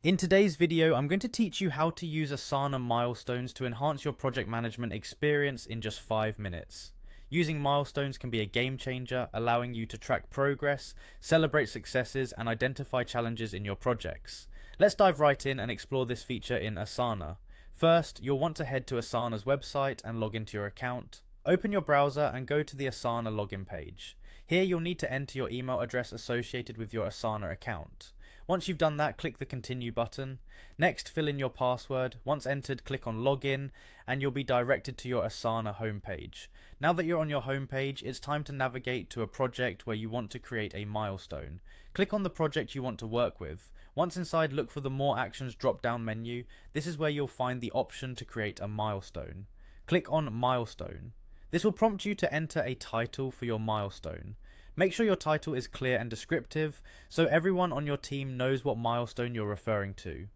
In today's video, I'm going to teach you how to use Asana Milestones to enhance your project management experience in just 5 minutes. Using milestones can be a game changer, allowing you to track progress, celebrate successes, and identify challenges in your projects. Let's dive right in and explore this feature in Asana. First, you'll want to head to Asana's website and log into your account. Open your browser and go to the Asana login page. Here you'll need to enter your email address associated with your Asana account. Once you've done that, click the continue button. Next, fill in your password. Once entered, click on login and you'll be directed to your Asana homepage. Now that you're on your homepage, it's time to navigate to a project where you want to create a milestone. Click on the project you want to work with. Once inside, look for the More Actions drop-down menu. This is where you'll find the option to create a milestone. Click on Milestone. This will prompt you to enter a title for your milestone. Make sure your title is clear and descriptive, so everyone on your team knows what milestone you're referring to.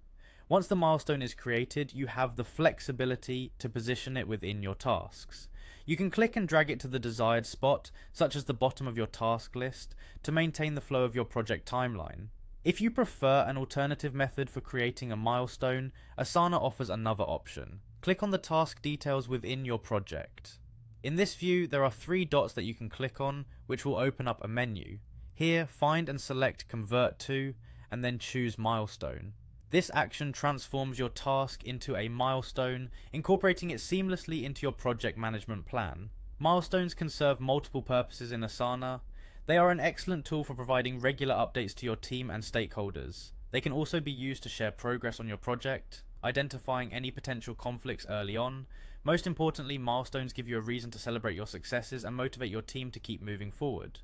Once the milestone is created, you have the flexibility to position it within your tasks. You can click and drag it to the desired spot, such as the bottom of your task list, to maintain the flow of your project timeline. If you prefer an alternative method for creating a milestone, Asana offers another option. Click on the task details within your project. In this view, there are 3 dots that you can click on, which will open up a menu. Here, find and select Convert to, and then choose Milestone. This action transforms your task into a milestone, incorporating it seamlessly into your project management plan. Milestones can serve multiple purposes in Asana. They are an excellent tool for providing regular updates to your team and stakeholders. They can also be used to share progress on your project, identifying any potential conflicts early on. Most importantly, milestones give you a reason to celebrate your successes and motivate your team to keep moving forward.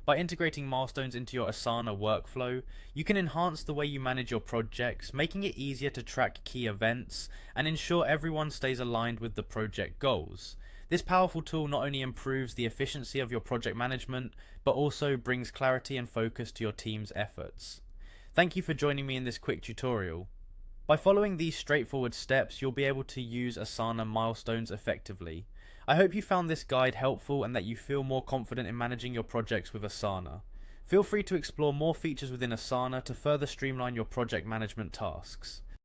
By integrating milestones into your Asana workflow, you can enhance the way you manage your projects, making it easier to track key events and ensure everyone stays aligned with the project goals. This powerful tool not only improves the efficiency of your project management, but also brings clarity and focus to your team's efforts. Thank you for joining me in this quick tutorial. By following these straightforward steps, you'll be able to use Asana milestones effectively. I hope you found this guide helpful and that you feel more confident in managing your projects with Asana. Feel free to explore more features within Asana to further streamline your project management tasks.